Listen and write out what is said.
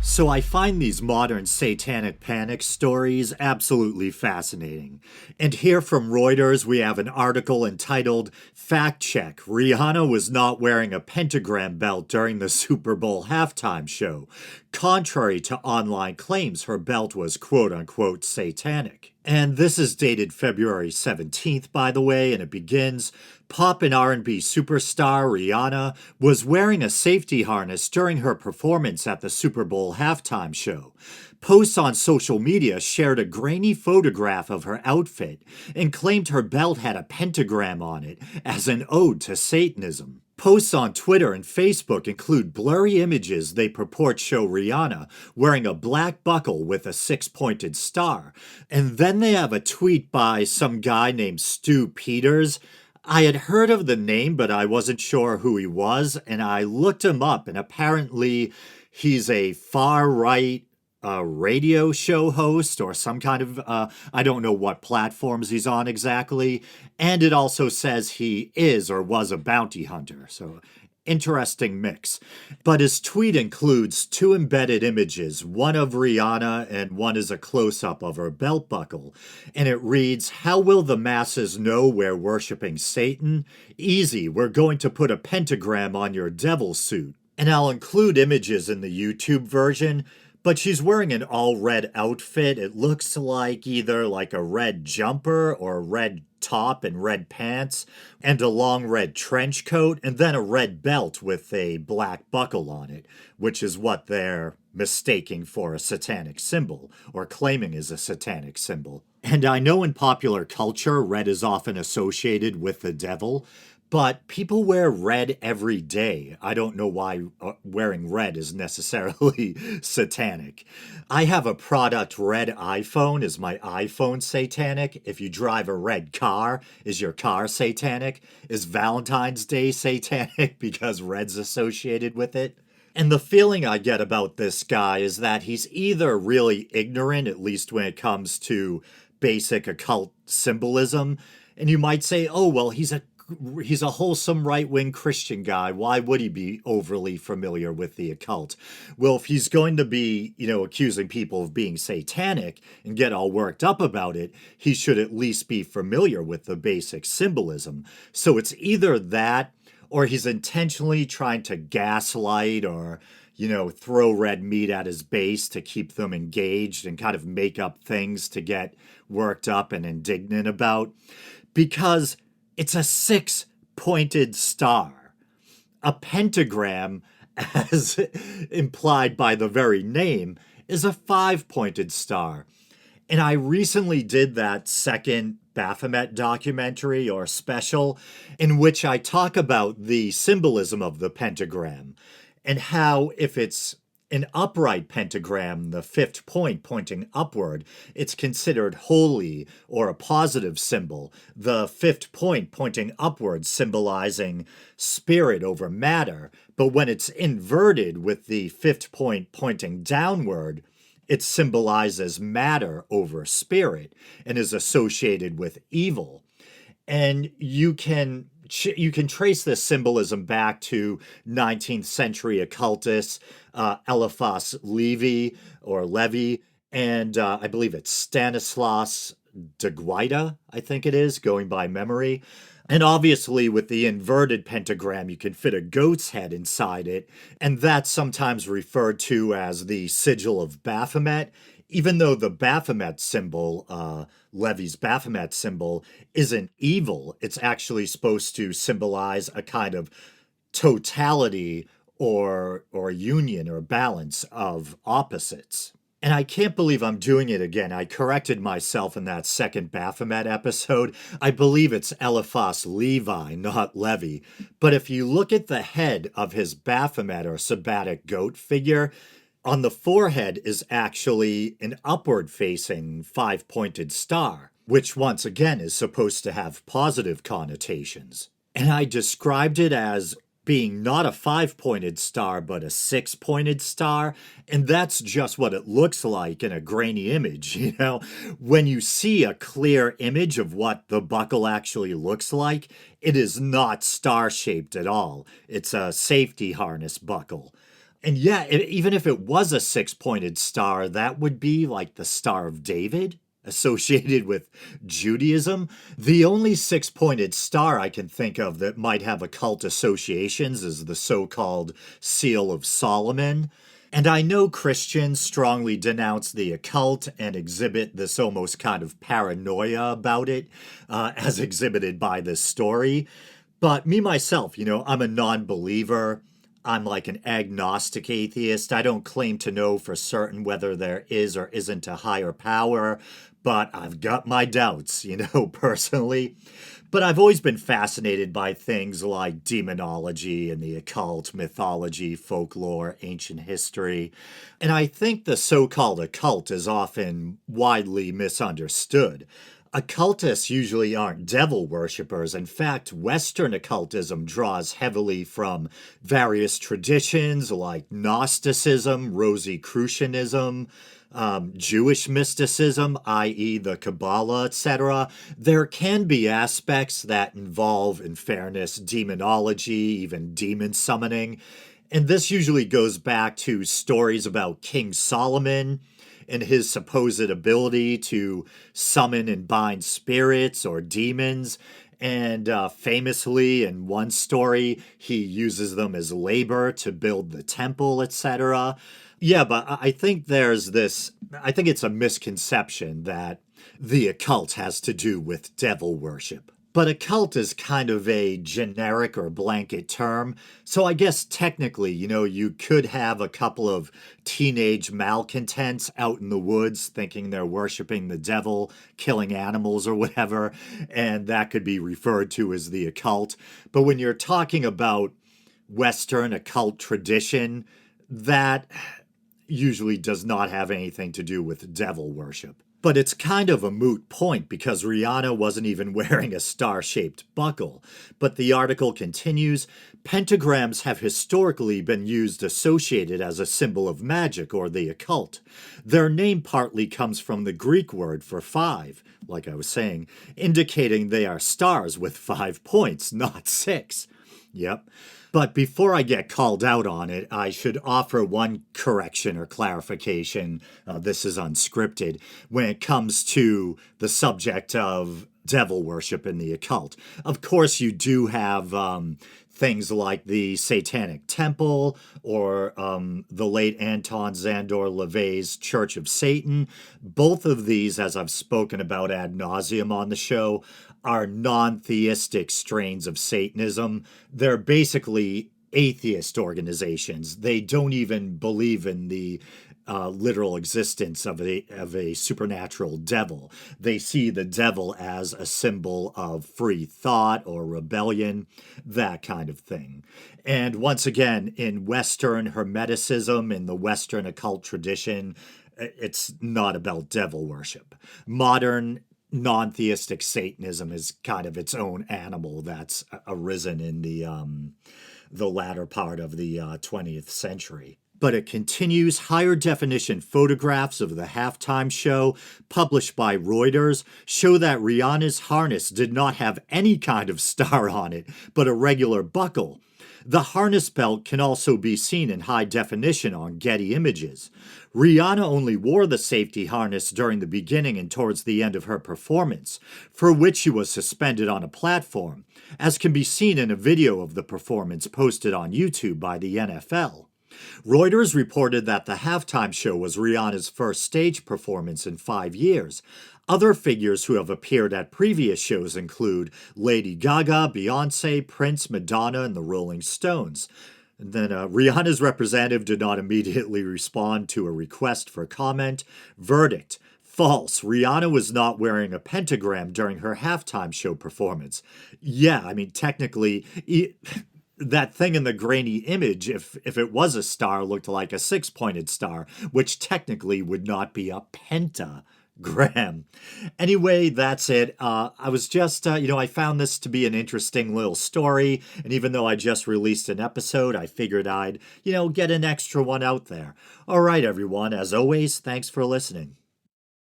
So I find these modern satanic panic stories absolutely fascinating. And here from Reuters, we have an article entitled Fact Check: Rihanna was not wearing a pentagram belt during the Super Bowl halftime show. Contrary to online claims, her belt was quote unquote satanic. And this is dated February 17th, by the way, and it begins: Pop and R&B superstar Rihanna was wearing a safety harness during her performance at the Super Bowl halftime show. Posts on social media shared a grainy photograph of her outfit and claimed her belt had a pentagram on it as an ode to Satanism. Posts on Twitter and Facebook include blurry images they purport show Rihanna wearing a black buckle with a six-pointed star. And then they have a tweet by some guy named Stu Peters. I had heard of the name, but I wasn't sure who he was, and I looked him up, and apparently he's a far-right radio show host or some kind of, I don't know what platforms he's on exactly. And it also says he is or was a bounty hunter. So interesting mix. But his tweet includes two embedded images, one of Rihanna and one is a close-up of her belt buckle. And it reads, "How will the masses know we're worshiping Satan? Easy, we're going to put a pentagram on your devil suit." And I'll include images in the YouTube version, but she's wearing an all-red outfit. It looks like either like a red jumper or a red top and red pants and a long red trench coat and then a red belt with a black buckle on it, which is what they're mistaking for a satanic symbol or claiming is a satanic symbol. And I know in popular culture, red is often associated with the devil, but people wear red every day. I don't know why wearing red is necessarily satanic. I have a product red iPhone. Is my iPhone satanic? If you drive a red car, is your car satanic? Is Valentine's Day satanic because red's associated with it? And the feeling I get about this guy is that he's either really ignorant, at least when it comes to basic occult symbolism, and you might say, oh, well, he's a wholesome right-wing Christian guy. Why would he be overly familiar with the occult? Well, if he's going to be, accusing people of being satanic and get all worked up about it, he should at least be familiar with the basic symbolism. So it's either that or he's intentionally trying to gaslight or, throw red meat at his base to keep them engaged and kind of make up things to get worked up and indignant about. Because it's a six-pointed star. A pentagram, as implied by the very name, is a five-pointed star. And I recently did that second Baphomet documentary or special in which I talk about the symbolism of the pentagram and how if it's an upright pentagram, the fifth point pointing upward, it's considered holy or a positive symbol. The fifth point pointing upward symbolizing spirit over matter. But when it's inverted with the fifth point pointing downward, it symbolizes matter over spirit and is associated with evil. And you can trace this symbolism back to 19th century occultists, Eliphas Levi or Levi, and I believe it's Stanislaus de Guida, I think it is, going by memory. And obviously, with the inverted pentagram, you can fit a goat's head inside it, and that's sometimes referred to as the sigil of Baphomet, even though the Baphomet symbol, Levi's Baphomet symbol, isn't evil. It's actually supposed to symbolize a kind of totality or union or balance of opposites. And I can't believe I'm doing it again. I corrected myself in that second Baphomet episode. I believe it's Eliphas Levi, not Levi. But if you look at the head of his Baphomet or sabbatic goat figure, on the forehead is actually an upward-facing five-pointed star, which once again is supposed to have positive connotations. And I described it as being not a five-pointed star, but a six-pointed star. And that's just what it looks like in a grainy image, When you see a clear image of what the buckle actually looks like, it is not star-shaped at all. It's a safety harness buckle. And yeah, even if it was a six-pointed star, that would be like the Star of David associated with Judaism. The only six-pointed star I can think of that might have occult associations is the so-called Seal of Solomon. And I know Christians strongly denounce the occult and exhibit this almost kind of paranoia about it, as exhibited by this story. But me, myself, I'm a non believer. I'm like an agnostic atheist. I don't claim to know for certain whether there is or isn't a higher power, but I've got my doubts, personally. But I've always been fascinated by things like demonology and the occult, mythology, folklore, ancient history. And I think the so called occult is often widely misunderstood. Occultists usually aren't devil worshippers. In fact, Western occultism draws heavily from various traditions like Gnosticism, Rosicrucianism, Jewish mysticism, i.e., the Kabbalah, etc. There can be aspects that involve, in fairness, demonology, even demon summoning. And this usually goes back to stories about King Solomon and his supposed ability to summon and bind spirits or demons. And famously, in one story, he uses them as labor to build the temple, etc. Yeah, but I think I think it's a misconception that the occult has to do with devil worship. But occult is kind of a generic or blanket term. So I guess technically, you could have a couple of teenage malcontents out in the woods thinking they're worshiping the devil, killing animals or whatever, and that could be referred to as the occult. But when you're talking about Western occult tradition, that usually does not have anything to do with devil worship. But it's kind of a moot point because Rihanna wasn't even wearing a star-shaped buckle. But the article continues, pentagrams have historically been used associated as a symbol of magic or the occult. Their name partly comes from the Greek word for five, like I was saying, indicating they are stars with 5 points, not 6. Yep. But before I get called out on it, I should offer one correction or clarification. This is unscripted when it comes to the subject of devil worship in the occult. Of course, you do have things like the Satanic Temple or the late Anton Szandor LaVey's Church of Satan. Both of these, as I've spoken about ad nauseum on the show, are non-theistic strains of Satanism. They're basically atheist organizations. They don't even believe in the literal existence of a supernatural devil. They see the devil as a symbol of free thought or rebellion, that kind of thing. And once again, in Western Hermeticism, in the Western occult tradition, it's not about devil worship. Modern non-theistic Satanism is kind of its own animal that's arisen in the latter part of the 20th century. But it continues. Higher definition photographs of the halftime show published by Reuters show that Rihanna's harness did not have any kind of star on it, but a regular buckle. The harness belt can also be seen in high definition on Getty Images. Rihanna only wore the safety harness during the beginning and towards the end of her performance, for which she was suspended on a platform, as can be seen in a video of the performance posted on YouTube by the NFL. Reuters reported that the halftime show was Rihanna's first stage performance in 5 years. Other figures who have appeared at previous shows include Lady Gaga, Beyoncé, Prince, Madonna, and the Rolling Stones. And then Rihanna's representative did not immediately respond to a request for comment. Verdict: false. Rihanna was not wearing a pentagram during her halftime show performance. Yeah, I mean, technically, that thing in the grainy image, if it was a star, looked like a 6-pointed star, which technically would not be a pentagram. Anyway, that's it. I was just, I found this to be an interesting little story, and even though I just released an episode, I figured I'd, get an extra one out there. All right, everyone, as always, thanks for listening.